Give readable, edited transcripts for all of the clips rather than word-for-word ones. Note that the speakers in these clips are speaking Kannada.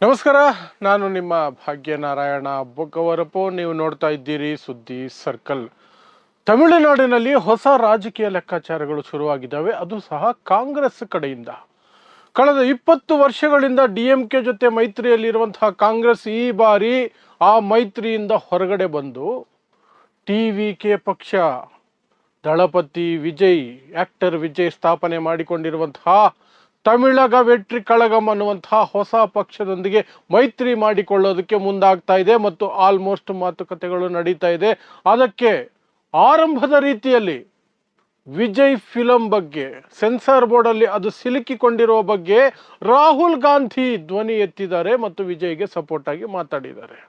ನಮಸ್ಕಾರ. ನಾನು ನಿಮ್ಮ ಭಾಗ್ಯನಾರಾಯಣ ಬೊಕ್ಕವರಪು. ನೀವು ನೋಡ್ತಾ ಇದ್ದೀರಿ ಸುದ್ದಿ ಸರ್ಕಲ್. ತಮಿಳುನಾಡಿನಲ್ಲಿ ಹೊಸ ರಾಜಕೀಯ ಲೆಕ್ಕಾಚಾರಗಳು ಶುರುವಾಗಿದ್ದಾವೆ, ಅದು ಸಹ ಕಾಂಗ್ರೆಸ್ ಕಡೆಯಿಂದ. ಕಳೆದ 20 ವರ್ಷಗಳಿಂದ ಡಿಎಂಕೆ ಜೊತೆ ಮೈತ್ರಿಯಲ್ಲಿರುವಂತಹ ಕಾಂಗ್ರೆಸ್ ಈ ಬಾರಿ ಆ ಮೈತ್ರಿಯಿಂದ ಹೊರಗಡೆ ಬಂದು ಟಿವಿಕೆ ಪಕ್ಷ ದಳಪತಿ ವಿಜಯ್, ಆಕ್ಟರ್ ವಿಜಯ್ ಸ್ಥಾಪನೆ ಮಾಡಿಕೊಂಡಿರುವಂತಹ ತಮಿಳಗ ವೆಟ್ರಿ ಕಳಗಂ ಅನ್ನುವಂತಹ ಹೊಸ ಪಕ್ಷದೊಂದಿಗೆ ಮೈತ್ರಿ ಮಾಡಿಕೊಳ್ಳೋದಕ್ಕೆ ಮುಂದಾಗ್ತಾ ಇದೆ ಮತ್ತು ಆಲ್ಮೋಸ್ಟ್ ಮಾತುಕತೆಗಳು ನಡೀತಾ ಇದೆ. ಅದಕ್ಕೆ ಆರಂಭದ ರೀತಿಯಲ್ಲಿ ವಿಜಯ್ ಫಿಲಂ ಬಗ್ಗೆ ಸೆನ್ಸಾರ್ ಬೋರ್ಡ್ ಅಲ್ಲಿ ಅದು ಸಿಲುಕಿಕೊಂಡಿರುವ ಬಗ್ಗೆ ರಾಹುಲ್ ಗಾಂಧಿ ಧ್ವನಿ ಎತ್ತಿದ್ದಾರೆ ಮತ್ತು ವಿಜಯ್ಗೆ ಸಪೋರ್ಟ್ ಆಗಿ ಮಾತಾಡಿದ್ದಾರೆ.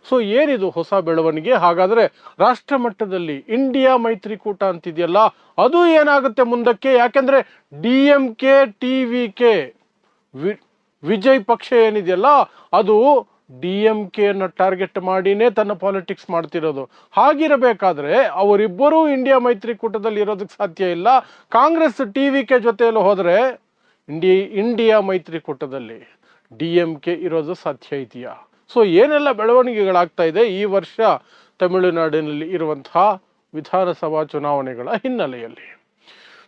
ಸೊ ಏನಿದು ಹೊಸ ಬೆಳವಣಿಗೆ? ಹಾಗಾದ್ರೆ ರಾಷ್ಟ್ರ ಮಟ್ಟದಲ್ಲಿ ಇಂಡಿಯಾ ಮೈತ್ರಿಕೂಟ ಅಂತಿದೆಯಲ್ಲ, ಅದು ಏನಾಗುತ್ತೆ ಮುಂದಕ್ಕೆ? ಯಾಕೆಂದ್ರೆ ಡಿಎಂಕೆ ಟಿವಿಕೆ ವಿಜಯ್ ಪಕ್ಷ ಏನಿದೆಯಲ್ಲ, ಅದು ಡಿಎಂಕೆಯನ್ನು ಟಾರ್ಗೆಟ್ ಮಾಡಿನೇ ತನ್ನ ಪಾಲಿಟಿಕ್ಸ್ ಮಾಡ್ತಿರೋದು. ಹಾಗಿರಬೇಕಾದ್ರೆ ಅವರಿಬ್ಬರೂ ಇಂಡಿಯಾ ಮೈತ್ರಿಕೂಟದಲ್ಲಿ ಇರೋದಕ್ಕೆ ಸಾಧ್ಯ ಇಲ್ಲ. ಕಾಂಗ್ರೆಸ್ ಟಿವಿಕೆ ಜೊತೆಯಲ್ಲಿ ಹೋದ್ರೆ ಇಂಡಿಯಾ ಮೈತ್ರಿಕೂಟದಲ್ಲಿ ಡಿಎಂಕೆ ಇರೋದು ಸಾಧ್ಯ ಇದೆಯಾ? ಸೊ ಏನೆಲ್ಲ ಬೆಳವಣಿಗೆಗಳಾಗ್ತಾ ಇದೆ ಈ ವರ್ಷ ತಮಿಳುನಾಡಿನಲ್ಲಿ ಇರುವಂತಹ ವಿಧಾನಸಭಾ ಚುನಾವಣೆಗಳ ಹಿನ್ನೆಲೆಯಲ್ಲಿ?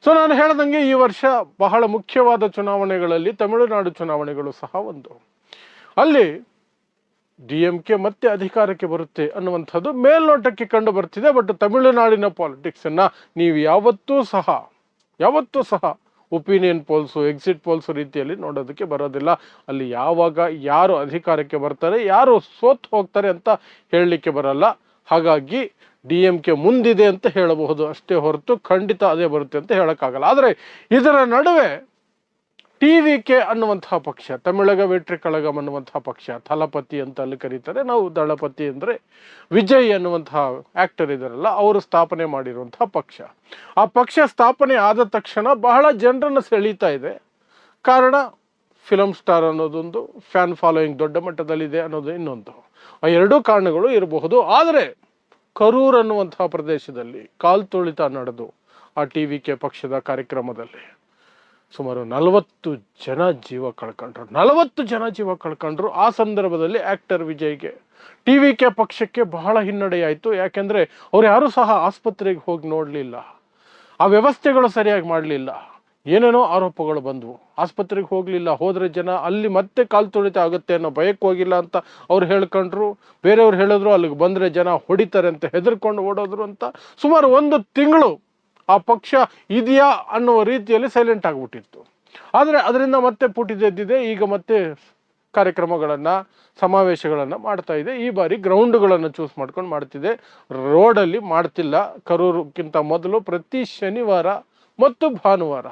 ಸೊ ನಾನು ಹೇಳ್ದಂಗೆ ಈ ವರ್ಷ ಬಹಳ ಮುಖ್ಯವಾದ ಚುನಾವಣೆಗಳಲ್ಲಿ ತಮಿಳುನಾಡು ಚುನಾವಣೆಗಳು ಸಹ ಒಂದು. ಅಲ್ಲಿ ಡಿಎಂಕೆ ಮತ್ತೆ ಅಧಿಕಾರಕ್ಕೆ ಬರುತ್ತೆ ಅನ್ನುವಂಥದ್ದು ಮೇಲ್ನೋಟಕ್ಕೆ ಕಂಡು ಬರ್ತಿದೆ. ಬಟ್ ತಮಿಳುನಾಡಿನ ಪಾಲಿಟಿಕ್ಸ್ ಅನ್ನ ನೀವು ಯಾವತ್ತೂ ಸಹ ಒಪಿನಿಯನ್ ಪೋಲ್ಸು, ಎಕ್ಸಿಟ್ ಪೋಲ್ಸ್ ರೀತಿಯಲ್ಲಿ ನೋಡೋದಕ್ಕೆ ಬರೋದಿಲ್ಲ. ಅಲ್ಲಿ ಯಾವಾಗ ಯಾರು ಅಧಿಕಾರಕ್ಕೆ ಬರ್ತಾರೆ, ಯಾರು ಸೋತ್ ಹೋಗ್ತಾರೆ ಅಂತ ಹೇಳಲಿಕ್ಕೆ ಬರಲ್ಲ. ಹಾಗಾಗಿ ಡಿಎಂಕೆ ಮುಂದಿದೆ ಅಂತ ಹೇಳಬಹುದು ಅಷ್ಟೇ ಹೊರತು ಖಂಡಿತ ಅದೇ ಬರುತ್ತೆ ಅಂತ ಹೇಳಕ್ಕಾಗಲ್ಲ. ಆದರೆ ಇದರ ನಡುವೆ ಟಿವಿಕೆ ಅನ್ನುವಂತಹ ಪಕ್ಷ, ತಮಿಳಗ ವೆಟ್ರಿ ಕಳಗಂ ಅನ್ನುವಂತಹ ಪಕ್ಷ, ಥಲಪತಿ ಅಂತ ಅಲ್ಲಿ ಕರೀತಾರೆ, ನಾವು ದಳಪತಿ ಅಂದ್ರೆ ವಿಜಯ್ ಅನ್ನುವಂತಹ ಆಕ್ಟರ್ ಇದಾರಲ್ಲ, ಅವರು ಸ್ಥಾಪನೆ ಮಾಡಿರುವಂತಹ ಪಕ್ಷ. ಆ ಪಕ್ಷ ಸ್ಥಾಪನೆ ಆದ ತಕ್ಷಣ ಬಹಳ ಜನರನ್ನು ಸೆಳೀತಾ ಇದೆ. ಕಾರಣ ಫಿಲಂ ಸ್ಟಾರ್ ಅನ್ನೋದೊಂದು, ಫ್ಯಾನ್ ಫಾಲೋಯಿಂಗ್ ದೊಡ್ಡ ಮಟ್ಟದಲ್ಲಿದೆ ಅನ್ನೋದು ಇನ್ನೊಂದು. ಆ ಎರಡೂ ಕಾರಣಗಳು ಇರಬಹುದು. ಆದರೆ ಕರೂರ್ ಅನ್ನುವಂತಹ ಪ್ರದೇಶದಲ್ಲಿ ಕಾಲ್ತುಳಿತ ನಡೆದು ಆ ಟಿವಿಕೆ ಪಕ್ಷದ ಕಾರ್ಯಕ್ರಮದಲ್ಲಿ ಸುಮಾರು 40 ಜನ ಜೀವ ಕಳ್ಕೊಂಡ್ರು. ಆ ಸಂದರ್ಭದಲ್ಲಿ ಆಕ್ಟರ್ ವಿಜಯ್ಗೆ, ಟಿವಿಕೆ ಪಕ್ಷಕ್ಕೆ ಬಹಳ ಹಿನ್ನಡೆಯಾಯಿತು. ಯಾಕೆಂದ್ರೆ ಅವ್ರು ಯಾರು ಸಹ ಆಸ್ಪತ್ರೆಗೆ ಹೋಗಿ ನೋಡಲಿಲ್ಲ, ಆ ವ್ಯವಸ್ಥೆಗಳು ಸರಿಯಾಗಿ ಮಾಡಲಿಲ್ಲ, ಏನೇನೋ ಆರೋಪಗಳು ಬಂದವು. ಆಸ್ಪತ್ರೆಗೆ ಹೋಗಲಿಲ್ಲ, ಹೋದ್ರೆ ಜನ ಅಲ್ಲಿ ಮತ್ತೆ ಕಾಲ್ ತುಳಿತ ಆಗುತ್ತೆ ಅನ್ನೋ ಭಯಕ್ಕೆ ಹೋಗಿಲ್ಲ ಅಂತ ಅವ್ರು ಹೇಳ್ಕೊಂಡ್ರು. ಬೇರೆಯವ್ರು ಹೇಳಿದ್ರು ಅಲ್ಲಿಗೆ ಬಂದ್ರೆ ಜನ ಹೊಡಿತಾರೆ ಅಂತ ಹೆದರ್ಕೊಂಡು ಓಡೋದ್ರು ಅಂತ. ಸುಮಾರು 1 ತಿಂಗಳು ಆ ಪಕ್ಷ ಇದೆಯಾ ಅನ್ನುವ ರೀತಿಯಲ್ಲಿ ಸೈಲೆಂಟ್ ಆಗಿಬಿಟ್ಟಿತ್ತು. ಆದರೆ ಅದರಿಂದ ಮತ್ತೆ ಪುಟಿದೆದ್ದಿದೆ. ಈಗ ಮತ್ತೆ ಕಾರ್ಯಕ್ರಮಗಳನ್ನ, ಸಮಾವೇಶಗಳನ್ನ ಮಾಡ್ತಾ ಇದೆ. ಈ ಬಾರಿ ಗ್ರೌಂಡ್ಗಳನ್ನು ಚೂಸ್ ಮಾಡ್ಕೊಂಡು ಮಾಡ್ತಿದೆ, ರೋಡಲ್ಲಿ ಮಾಡ್ತಿಲ್ಲ. ಕರೂರ್ಗಿಂತ ಮೊದಲು ಪ್ರತಿ ಶನಿವಾರ ಮತ್ತು ಭಾನುವಾರ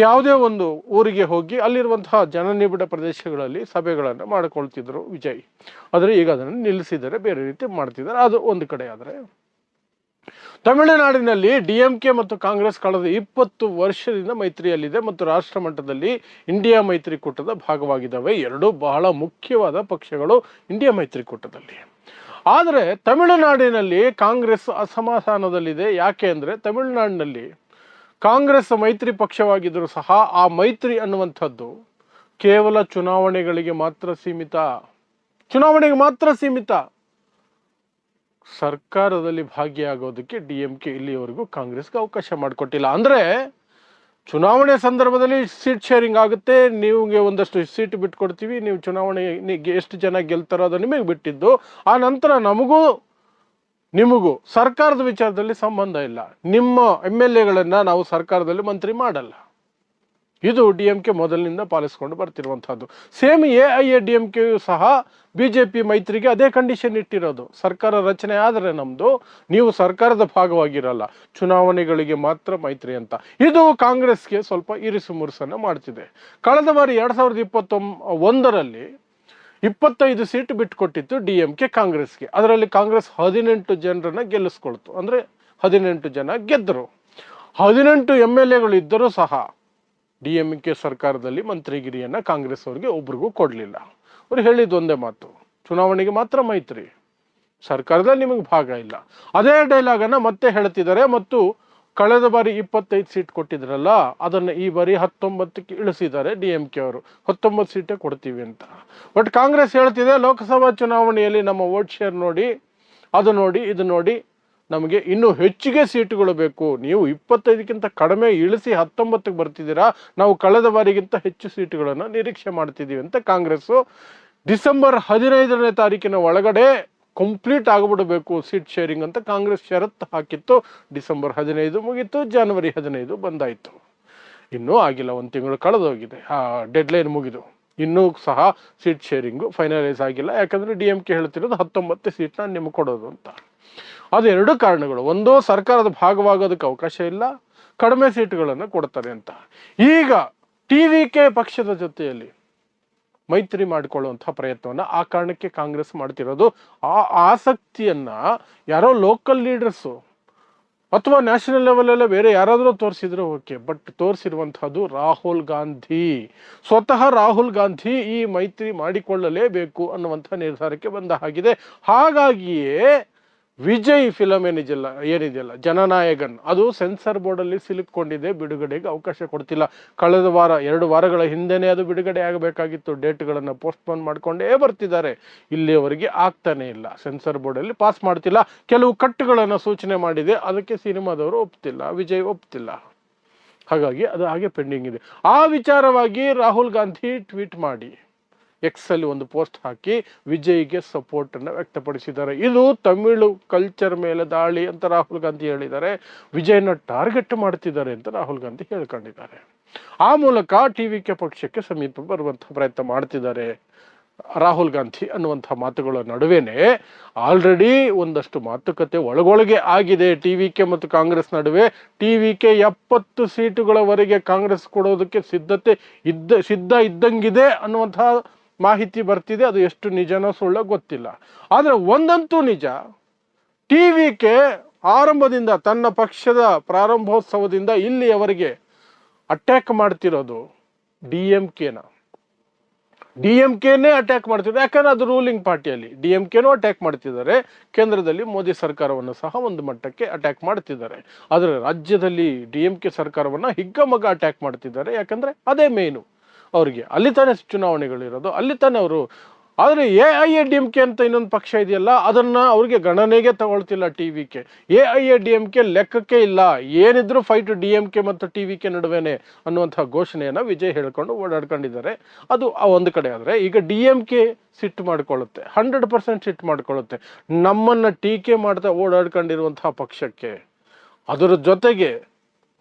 ಯಾವುದೇ ಒಂದು ಊರಿಗೆ ಹೋಗಿ ಅಲ್ಲಿರುವಂತಹ ಜನನಿಬಿಡ ಪ್ರದೇಶಗಳಲ್ಲಿ ಸಭೆಗಳನ್ನು ಮಾಡಿಕೊಳ್ತಿದ್ರು ವಿಜಯ್. ಆದರೆ ಈಗ ಅದನ್ನು ನಿಲ್ಲಿಸಿದ್ದಾರೆ, ಬೇರೆ ರೀತಿ ಮಾಡ್ತಿದ್ದಾರೆ. ಅದು ಒಂದು ಕಡೆ. ಆದರೆ ತಮಿಳುನಾಡಿನಲ್ಲಿ ಡಿಎಂಕೆ ಮತ್ತು ಕಾಂಗ್ರೆಸ್ ಕಳೆದ 20 ವರ್ಷದಿಂದ ಮೈತ್ರಿಯಲ್ಲಿದೆ ಮತ್ತು ರಾಷ್ಟ್ರ ಮಟ್ಟದಲ್ಲಿ ಇಂಡಿಯಾ ಮೈತ್ರಿಕೂಟದ ಭಾಗವಾಗಿದ್ದಾವೆ. ಎರಡೂ ಬಹಳ ಮುಖ್ಯವಾದ ಪಕ್ಷಗಳು ಇಂಡಿಯಾ ಮೈತ್ರಿಕೂಟದಲ್ಲಿ. ಆದರೆ ತಮಿಳುನಾಡಿನಲ್ಲಿ ಕಾಂಗ್ರೆಸ್ ಅಸಮಾಧಾನದಲ್ಲಿದೆ. ಯಾಕೆ ಅಂದರೆ ತಮಿಳುನಾಡಿನಲ್ಲಿ ಕಾಂಗ್ರೆಸ್ ಮೈತ್ರಿ ಪಕ್ಷವಾಗಿದ್ದರೂ ಸಹ ಆ ಮೈತ್ರಿ ಅನ್ನುವಂಥದ್ದು ಕೇವಲ ಚುನಾವಣೆಗೆ ಮಾತ್ರ ಸೀಮಿತ. ಸರ್ಕಾರದಲ್ಲಿ ಭಾಗಿಯಾಗೋದಕ್ಕೆ ಡಿಎಂಕೆ ಇಲ್ಲಿಯವರೆಗೂ ಕಾಂಗ್ರೆಸ್ಗೆ ಅವಕಾಶ ಮಾಡಿಕೊಟ್ಟಿಲ್ಲ. ಅಂದ್ರೆ ಚುನಾವಣೆ ಸಂದರ್ಭದಲ್ಲಿ ಸೀಟ್ ಶೇರಿಂಗ್ ಆಗುತ್ತೆ, ನಿಮಗೆ ಒಂದಷ್ಟು ಸೀಟ್ ಬಿಟ್ಕೊಡ್ತೀವಿ, ನೀವು ಚುನಾವಣೆಗೆ ಎಷ್ಟು ಜನ ಗೆಲ್ತಾರೋ ಅದು ನಿಮಗೆ ಬಿಟ್ಟಿದ್ದು. ಆ ನಂತರ ನಿಮಗೂ ಸರ್ಕಾರದ ವಿಚಾರದಲ್ಲಿ ಸಂಬಂಧ ಇಲ್ಲ. ನಿಮ್ಮ MLAಗಳನ್ನ ನಾವು ಸರ್ಕಾರದಲ್ಲಿ ಮಂತ್ರಿ ಮಾಡಲ್ಲ. ಇದು ಡಿಎಂಕೆ ಮೊದಲಿನಿಂದ ಪಾಲಿಸ್ಕೊಂಡು ಬರ್ತಿರುವಂತಹದ್ದು. ಸೇಮ್ AIADMKಯು ಸಹ ಬಿಜೆಪಿ ಮೈತ್ರಿಗೆ ಅದೇ ಕಂಡೀಷನ್ ಇಟ್ಟಿರೋದು. ಸರ್ಕಾರ ರಚನೆ ಆದರೆ ನಮ್ದು, ನೀವು ಸರ್ಕಾರದ ಭಾಗವಾಗಿರಲ್ಲ, ಚುನಾವಣೆಗಳಿಗೆ ಮಾತ್ರ ಮೈತ್ರಿ ಅಂತ. ಇದು ಕಾಂಗ್ರೆಸ್ಗೆ ಸ್ವಲ್ಪ ಇರಿಸು ಮುರುಸನ್ನ ಮಾಡ್ತಿದೆ. ಕಳೆದ ಬಾರಿ 2021ರಲ್ಲಿ 25 ಸೀಟ್ ಬಿಟ್ಟುಕೊಟ್ಟಿತ್ತು ಡಿಎಂಕೆ ಕಾಂಗ್ರೆಸ್ಗೆ. ಅದರಲ್ಲಿ ಕಾಂಗ್ರೆಸ್ 18 ಜನರನ್ನ ಗೆಲ್ಲಿಸ್ಕೊಳ್ತು. ಅಂದ್ರೆ 18 ಜನ ಗೆದ್ದರು. 18 MLAಗಳು ಇದ್ದರೂ ಸಹ ಡಿಎಂಕೆ ಸರ್ಕಾರದಲ್ಲಿ ಮಂತ್ರಿಗಿರಿಯನ್ನ ಕಾಂಗ್ರೆಸ್ ಅವರಿಗೆ ಒಬ್ರಿಗೂ ಕೊಡ್ಲಿಲ್ಲ. ಅವ್ರು ಹೇಳಿದ್ದು ಒಂದೇ ಮಾತು, ಚುನಾವಣೆಗೆ ಮಾತ್ರ ಮೈತ್ರಿ, ಸರ್ಕಾರದಲ್ಲಿ ನಿಮಗೆ ಭಾಗ ಇಲ್ಲ. ಅದೇ ಡೈಲಾಗನ್ನು ಮತ್ತೆ ಹೇಳ್ತಿದ್ದಾರೆ ಮತ್ತು ಕಳೆದ ಬಾರಿ 25 ಸೀಟ್ ಕೊಟ್ಟಿದ್ರಲ್ಲ, ಅದನ್ನು ಈ ಬಾರಿ 19ಕ್ಕೆ ಇಳಿಸಿದ್ದಾರೆ DMK ಅವರು. 19 ಸೀಟೇ ಕೊಡ್ತೀವಿ ಅಂತ. ಬಟ್ ಕಾಂಗ್ರೆಸ್ ಹೇಳ್ತಿದೆ ಲೋಕಸಭಾ ಚುನಾವಣೆಯಲ್ಲಿ ನಮ್ಮ ವೋಟ್ ಶೇರ್ ನೋಡಿ, ಅದು ನೋಡಿ, ಇದು ನೋಡಿ, ನಮಗೆ ಇನ್ನೂ ಹೆಚ್ಚಿಗೆ ಸೀಟುಗಳು ಬೇಕು. ನೀವು 25ಕ್ಕಿಂತ ಕಡಿಮೆ ಇಳಿಸಿ 19ಕ್ಕೆ ಬರ್ತಿದ್ದೀರಾ, ನಾವು ಕಳೆದ ಬಾರಿಗಿಂತ ಹೆಚ್ಚು ಸೀಟುಗಳನ್ನು ನಿರೀಕ್ಷೆ ಮಾಡ್ತಿದ್ದೀವಿ ಅಂತ ಕಾಂಗ್ರೆಸ್ಸು ಡಿಸೆಂಬರ್ 15ನೇ ತಾರೀಕಿನ ಒಳಗಡೆ ಕಂಪ್ಲೀಟ್ ಆಗಿಬಿಡಬೇಕು ಸೀಟ್ ಶೇರಿಂಗ್ ಅಂತ ಕಾಂಗ್ರೆಸ್ ಷರತ್ತು ಹಾಕಿತ್ತು. ಡಿಸೆಂಬರ್ 15 ಮುಗೀತು, ಜನವರಿ 15 ಬಂದಾಯಿತು. ಇನ್ನೂ ಆಗಿಲ್ಲ, 1 ತಿಂಗಳು ಕಳೆದೋಗಿದೆ, ಆ ಡೆಡ್ಲೈನ್ ಮುಗಿದು. ಇನ್ನೂ ಸಹ ಸೀಟ್ ಶೇರಿಂಗು ಫೈನಲೈಸ್ ಆಗಿಲ್ಲ. ಯಾಕಂದರೆ DMK ಹೇಳ್ತಿರೋದು 19 ಸೀಟ್ನ ನಿಮ್ಗೆ ಕೊಡೋದು ಅಂತ. ಅದು 2 ಕಾರಣಗಳು. ಒಂದು, ಸರ್ಕಾರದ ಭಾಗವಾಗೋದಕ್ಕೆ ಅವಕಾಶ ಇಲ್ಲ, ಕಡಿಮೆ ಸೀಟುಗಳನ್ನು ಕೊಡ್ತಾರೆ ಅಂತ. ಈಗ TVK ಪಕ್ಷದ ಜೊತೆಯಲ್ಲಿ ಮೈತ್ರಿ ಮಾಡಿಕೊಳ್ಳುವಂಥ ಪ್ರಯತ್ನವನ್ನು ಆ ಕಾರಣಕ್ಕೆ ಕಾಂಗ್ರೆಸ್ ಮಾಡ್ತಿರೋದು. ಆ ಆಸಕ್ತಿಯನ್ನು ಯಾರೋ ಲೋಕಲ್ ಲೀಡರ್ಸು ಅಥವಾ ನ್ಯಾಷನಲ್ ಲೆವೆಲಲ್ಲೇ ಬೇರೆ ಯಾರಾದರೂ ತೋರಿಸಿದ್ರು ಓಕೆ, ಬಟ್ ತೋರಿಸಿರುವಂಥದ್ದು ರಾಹುಲ್ ಗಾಂಧಿ. ಸ್ವತಃ ರಾಹುಲ್ ಗಾಂಧಿ ಈ ಮೈತ್ರಿ ಮಾಡಿಕೊಳ್ಳಲೇಬೇಕು ಅನ್ನುವಂಥ ನಿರ್ಧಾರಕ್ಕೆ ಬಂದ ಹಾಗಿದೆ. ಹಾಗಾಗಿಯೇ ವಿಜಯ್ ಫಿಲಮ್ ಏನಿದೆಯಲ್ಲ ಜನನಾಯಕನ್, ಅದು ಸೆನ್ಸರ್ ಬೋರ್ಡಲ್ಲಿ ಸಿಲುಕೊಂಡಿದೆ, ಬಿಡುಗಡೆಗೆ ಅವಕಾಶ ಕೊಡ್ತಿಲ್ಲ. ಕಳೆದ ವಾರ 2 ವಾರಗಳ ಹಿಂದೆನೇ ಅದು ಬಿಡುಗಡೆ ಆಗಬೇಕಾಗಿತ್ತು. ಡೇಟ್ಗಳನ್ನು ಪೋಸ್ಟ್ಪೋನ್ ಮಾಡಿಕೊಂಡೇ ಬರ್ತಿದ್ದಾರೆ. ಇಲ್ಲಿಯವರೆಗೆ ಆಗ್ತಾನೆ ಇಲ್ಲ, ಸೆನ್ಸರ್ ಬೋರ್ಡಲ್ಲಿ ಪಾಸ್ ಮಾಡ್ತಿಲ್ಲ. ಕೆಲವು ಕಟ್ಟುಗಳನ್ನು ಸೂಚನೆ ಮಾಡಿದೆ, ಅದಕ್ಕೆ ಸಿನಿಮಾದವರು ಒಪ್ತಿಲ್ಲ, ವಿಜಯ್ ಒಪ್ತಿಲ್ಲ. ಹಾಗಾಗಿ ಅದು ಹಾಗೆ ಪೆಂಡಿಂಗ್ ಇದೆ. ಆ ವಿಚಾರವಾಗಿ ರಾಹುಲ್ ಗಾಂಧಿ ಟ್ವೀಟ್ ಮಾಡಿ ಎಕ್ಸಲ್ಲಿ ಒಂದು ಪೋಸ್ಟ್ ಹಾಕಿ ವಿಜಯ್ಗೆ ಸಪೋರ್ಟನ್ನು ವ್ಯಕ್ತಪಡಿಸಿದ್ದಾರೆ. ಇದು ತಮಿಳು ಕಲ್ಚರ್ ಮೇಲೆ ದಾಳಿ ಅಂತ ರಾಹುಲ್ ಗಾಂಧಿ ಹೇಳಿದ್ದಾರೆ. ವಿಜಯ್ನ ಟಾರ್ಗೆಟ್ ಮಾಡ್ತಿದ್ದಾರೆ ಅಂತ ರಾಹುಲ್ ಗಾಂಧಿ ಹೇಳ್ಕೊಂಡಿದ್ದಾರೆ. ಆ ಮೂಲಕ TVK ಪಕ್ಷಕ್ಕೆ ಸಮೀಪ ಬರುವಂಥ ಪ್ರಯತ್ನ ಮಾಡ್ತಿದ್ದಾರೆ ರಾಹುಲ್ ಗಾಂಧಿ ಅನ್ನುವಂಥ ಮಾತುಗಳ ನಡುವೆನೇ ಆಲ್ರೆಡಿ ಒಂದಷ್ಟು ಮಾತುಕತೆ ಒಳಗೊಳಗೆ ಆಗಿದೆ TVK ಮತ್ತು ಕಾಂಗ್ರೆಸ್ ನಡುವೆ. TVK 70 ಸೀಟುಗಳವರೆಗೆ ಕಾಂಗ್ರೆಸ್ ಕೊಡೋದಕ್ಕೆ ಸಿದ್ಧ ಇದ್ದಂಗಿದೆ ಅನ್ನುವಂಥ ಮಾಹಿತಿ ಬರ್ತಿದೆ. ಅದು ಎಷ್ಟು ನಿಜನೋ ಸುಳ್ಳೋ ಗೊತ್ತಿಲ್ಲ. ಆದರೆ ಒಂದಂತೂ ನಿಜ, TVK ಆರಂಭದಿಂದ ತನ್ನ ಪಕ್ಷದ ಪ್ರಾರಂಭೋತ್ಸವದಿಂದ ಇಲ್ಲಿಯವರೆಗೆ ಅಟ್ಯಾಕ್ ಮಾಡ್ತಿರೋದು DMKನೇ ಅಟ್ಯಾಕ್ ಮಾಡ್ತಿರೋದು. ಯಾಕಂದ್ರೆ ಅದು ರೂಲಿಂಗ್ ಪಾರ್ಟಿಯಲ್ಲಿ DMKನೂ ಅಟ್ಯಾಕ್ ಮಾಡ್ತಿದ್ದಾರೆ. ಕೇಂದ್ರದಲ್ಲಿ ಮೋದಿ ಸರ್ಕಾರವನ್ನು ಸಹ ಒಂದು ಮಟ್ಟಕ್ಕೆ ಅಟ್ಯಾಕ್ ಮಾಡ್ತಿದ್ದಾರೆ. ಆದರೆ ರಾಜ್ಯದಲ್ಲಿ DMK ಸರ್ಕಾರವನ್ನು ಹಿಗ್ಗಮಗ ಅಟ್ಯಾಕ್ ಮಾಡ್ತಿದ್ದಾರೆ. ಯಾಕಂದರೆ ಅದೇ ಮೇನು ಅವರಿಗೆ. ಅಲ್ಲಿ ತಾನೇ ಚುನಾವಣೆಗಳಿರೋದು, ಅಲ್ಲಿ ತಾನೇ ಅವರು. ಆದರೆ AIADMK ಅಂತ ಇನ್ನೊಂದು ಪಕ್ಷ ಇದೆಯಲ್ಲ, ಅದನ್ನು ಅವ್ರಿಗೆ ಗಣನೆಗೆ ತಗೊಳ್ತಿಲ್ಲ TVK. AIADMK ಲೆಕ್ಕಕ್ಕೆ ಇಲ್ಲ. ಏನಿದ್ರು ಫೈಟ್ DMK ಮತ್ತು TVK ನಡುವೆನೆ ಅನ್ನುವಂಥ ಘೋಷಣೆಯನ್ನು ವಿಜಯ್ ಹೇಳ್ಕೊಂಡು ಓಡಾಡ್ಕೊಂಡಿದ್ದಾರೆ. ಅದು ಒಂದು ಕಡೆ. ಆದರೆ ಈಗ DMK ಸಿಟ್ಟು ಮಾಡಿಕೊಳ್ಳುತ್ತೆ, 100% ಸಿಟ್ಟು ಮಾಡಿಕೊಳ್ಳುತ್ತೆ. ನಮ್ಮನ್ನು ಟೀಕೆ ಮಾಡ್ತಾ ಓಡಾಡ್ಕೊಂಡಿರುವಂಥ ಪಕ್ಷಕ್ಕೆ ಅದರ ಜೊತೆಗೆ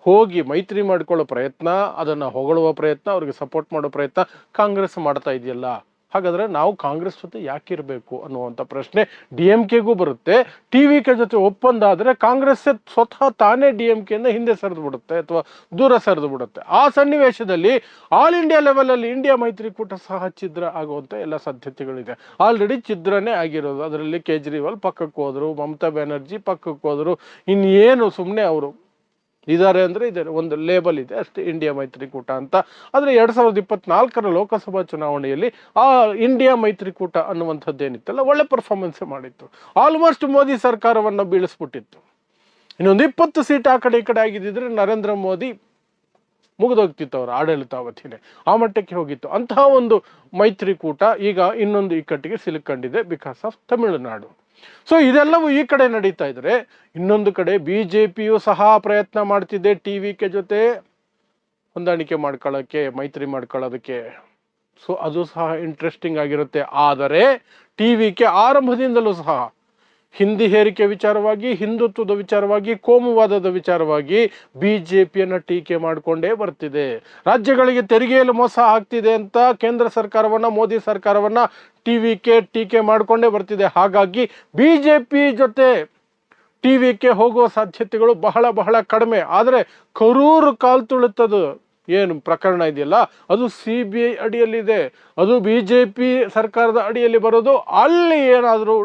ಹೋಗಿ ಮೈತ್ರಿ ಮಾಡಿಕೊಳ್ಳೋ ಪ್ರಯತ್ನ, ಅದನ್ನು ಹೊಗಳುವ ಪ್ರಯತ್ನ, ಅವ್ರಿಗೆ ಸಪೋರ್ಟ್ ಮಾಡೋ ಪ್ರಯತ್ನ ಕಾಂಗ್ರೆಸ್ ಮಾಡ್ತಾ ಇದೆಯಲ್ಲ. ಹಾಗಾದರೆ ನಾವು ಕಾಂಗ್ರೆಸ್ ಜೊತೆ ಯಾಕಿರಬೇಕು ಅನ್ನುವಂಥ ಪ್ರಶ್ನೆ DMKಗೂ ಬರುತ್ತೆ. TVK ಜೊತೆ ಒಪ್ಪಂದ ಆದರೆ ಕಾಂಗ್ರೆಸ್ ಸ್ವತಃ ತಾನೇ DMKಯಿಂದ ಹಿಂದೆ ಸರಿದು ಬಿಡುತ್ತೆ ಅಥವಾ ದೂರ ಸರಿದು ಬಿಡುತ್ತೆ. ಆ ಸನ್ನಿವೇಶದಲ್ಲಿ ಆಲ್ ಇಂಡಿಯಾ ಲೆವೆಲಲ್ಲಿ ಇಂಡಿಯಾ ಮೈತ್ರಿಕೂಟ ಸಹ ಛಿದ್ರ ಆಗುವಂಥ ಎಲ್ಲ ಸಾಧ್ಯತೆಗಳಿದೆ. ಆಲ್ರೆಡಿ ಛಿದ್ರನೇ ಆಗಿರೋದು. ಅದರಲ್ಲಿ ಕೇಜ್ರಿವಾಲ್ ಪಕ್ಕಕ್ಕೆ ಹೋದರು, ಮಮತಾ ಬ್ಯಾನರ್ಜಿ ಪಕ್ಕಕ್ಕೆ ಹೋದರು. ಇನ್ನೇನು ಸುಮ್ಮನೆ ಅವರು ಇದ್ದಾರೆ ಅಂದರೆ ಇದ್ದಾರೆ, ಒಂದು ಲೇಬಲ್ ಇದೆ ಅಷ್ಟೇ, ಇಂಡಿಯಾ ಮೈತ್ರಿಕೂಟ ಅಂತ. ಆದರೆ 2024 ಲೋಕಸಭಾ ಚುನಾವಣೆಯಲ್ಲಿ ಆ ಇಂಡಿಯಾ ಮೈತ್ರಿಕೂಟ ಅನ್ನುವಂಥದ್ದೇನಿತ್ತಲ್ಲ, ಒಳ್ಳೆ ಪರ್ಫಾರ್ಮೆನ್ಸ್ ಮಾಡಿತ್ತು. ಆಲ್ಮೋಸ್ಟ್ ಮೋದಿ ಸರ್ಕಾರವನ್ನು ಬೀಳಿಸ್ಬಿಟ್ಟಿತ್ತು. ಇನ್ನೊಂದು 20 ಸೀಟ್ ಆ ಕಡೆ ಈ ಕಡೆ ಆಗಿದ್ದಿದ್ರೆ ನರೇಂದ್ರ ಮೋದಿ ಮುಗಿದೋಗ್ತಿತ್ತು ಅವರ ಆಡಳಿತಾವಧಿನೇ. ಆ ಮಟ್ಟಕ್ಕೆ ಹೋಗಿತ್ತು. ಅಂತಹ ಒಂದು ಮೈತ್ರಿಕೂಟ ಈಗ ಇನ್ನೊಂದು ಇಕ್ಕಟ್ಟಿಗೆ ಸಿಲುಕೊಂಡಿದೆ ಬಿಕಾಸ್ ಆಫ್ ತಮಿಳುನಾಡು. ಸೊ ಇದೆಲ್ಲವೂ ಈ ಕಡೆ ನಡೀತಾ ಇದ್ರೆ, ಇನ್ನೊಂದು ಕಡೆ BJPಯು ಸಹ ಪ್ರಯತ್ನ ಮಾಡ್ತಿದೆ TVK ಜೊತೆ ಹೊಂದಾಣಿಕೆ ಮಾಡ್ಕೊಳ್ಳೋಕ್ಕೆ, ಮೈತ್ರಿ ಮಾಡ್ಕೊಳ್ಳೋದಕ್ಕೆ. ಸೊ ಅದು ಸಹ ಇಂಟ್ರೆಸ್ಟಿಂಗ್ ಆಗಿರುತ್ತೆ. ಆದರೆ TVK ಆರಂಭದಿಂದಲೂ ಸಹ ಹಿಂದಿ ಹೇರಿಕೆ ವಿಚಾರವಾಗಿ, ಹಿಂದುತ್ವದ ವಿಚಾರವಾಗಿ, ಕೋಮುವಾದದ ವಿಚಾರವಾಗಿ BJPಯನ್ನು ಟೀಕೆ ಮಾಡಿಕೊಂಡೇ ಬರ್ತಿದೆ. ರಾಜ್ಯಗಳಿಗೆ ತೆರಿಗೆಯಲ್ಲಿ ಮೋಸ ಆಗ್ತಿದೆ ಅಂತ ಕೇಂದ್ರ ಸರ್ಕಾರವನ್ನು, ಮೋದಿ ಸರ್ಕಾರವನ್ನು TVK ಟೀಕೆ ಮಾಡಿಕೊಂಡೇ ಬರ್ತಿದೆ. ಹಾಗಾಗಿ BJP ಜೊತೆ TVK ಹೋಗುವ ಸಾಧ್ಯತೆಗಳು ಬಹಳ ಬಹಳ ಕಡಿಮೆ. ಆದರೆ ಕರೂರು ಕಾಲ್ ತುಳಿತದ್ದು ಏನು ಪ್ರಕರಣ ಇದೆಯಲ್ಲ, ಅದು CBI ಅಡಿಯಲ್ಲಿದೆ. ಅದು BJP ಸರ್ಕಾರದ ಅಡಿಯಲ್ಲಿ ಬರೋದು. ಅಲ್ಲಿ ಏನಾದರೂ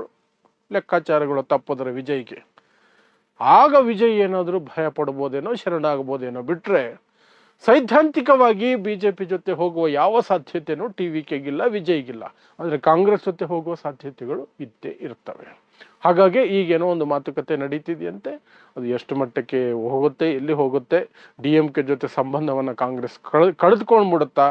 ಲೆಕ್ಕಾಚಾರಗಳು ತಪ್ಪಿದ್ರೆ ವಿಜಯ್ಗೆ, ಆಗ ವಿಜಯ್ ಏನಾದರೂ ಭಯ ಪಡ್ಬೋದೇನೋ, ಶರಣಾಗ್ಬೋದೇನೋ. ಬಿಟ್ಟರೆ ಸೈದ್ಧಾಂತಿಕವಾಗಿ ಬಿಜೆಪಿ ಜೊತೆ ಹೋಗುವ ಯಾವ ಸಾಧ್ಯತೆಯೂ ಟಿವಿಕೆಗಿಲ್ಲ, ವಿಜಯ್ಗಿಲ್ಲ. ಆದರೆ ಕಾಂಗ್ರೆಸ್ ಜೊತೆ ಹೋಗುವ ಸಾಧ್ಯತೆಗಳು ಇದ್ದೇ ಇರ್ತವೆ. ಹಾಗಾಗಿ ಈಗೇನೋ ಒಂದು ಮಾತುಕತೆ ನಡೀತಿದೆಯಂತೆ. ಅದು ಎಷ್ಟು ಮಟ್ಟಕ್ಕೆ ಹೋಗುತ್ತೆ, ಎಲ್ಲಿ ಹೋಗುತ್ತೆ, DMK ಜೊತೆ ಸಂಬಂಧವನ್ನು ಕಾಂಗ್ರೆಸ್ ಕಳೆದುಕೊಂಡ್ಬಿಡುತ್ತಾ,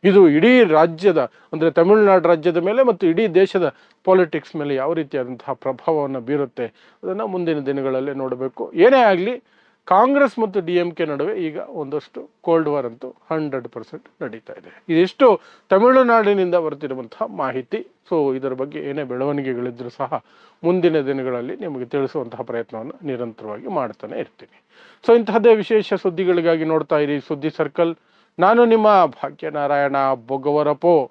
ಇದು ಇಡೀ ರಾಜ್ಯದ ಅಂದರೆ ತಮಿಳುನಾಡು ರಾಜ್ಯದ ಮೇಲೆ ಮತ್ತು ಇಡೀ ದೇಶದ ಪಾಲಿಟಿಕ್ಸ್ ಮೇಲೆ ಯಾವ ರೀತಿಯಾದಂತಹ ಪ್ರಭಾವವನ್ನು ಬೀರುತ್ತೆ ಅದನ್ನು ಮುಂದಿನ ದಿನಗಳಲ್ಲಿ ನೋಡಬೇಕು. ಏನೇ ಆಗಲಿ ಕಾಂಗ್ರೆಸ್ ಮತ್ತು DMK ನಡುವೆ ಈಗ ಒಂದಷ್ಟು ಕೋಲ್ಡ್ ವಾರ್ ಅಂತೂ 100% ನಡೀತಾ ಇದೆ. ಇದಿಷ್ಟು ತಮಿಳುನಾಡಿನಿಂದ ಬರ್ತಿರುವಂತಹ ಮಾಹಿತಿ. ಸೊ ಇದರ ಬಗ್ಗೆ ಏನೇ ಬೆಳವಣಿಗೆಗಳಿದ್ರೂ ಸಹ ಮುಂದಿನ ದಿನಗಳಲ್ಲಿ ನಿಮಗೆ ತಿಳಿಸುವಂತಹ ಪ್ರಯತ್ನವನ್ನು ನಿರಂತರವಾಗಿ ಮಾಡ್ತಾನೆ ಇರ್ತೀನಿ. ಸೊ ಇಂತಹದ್ದೇ ವಿಶೇಷ ಸುದ್ದಿಗಳಿಗಾಗಿ ನೋಡ್ತಾ ಇರಿ ಸುದ್ದಿ ಸರ್ಕಲ್. ನಾನು ನಿಮ್ಮ ಭಾಗ್ಯನಾರಾಯಣ ಬೊಗವರಪೋ.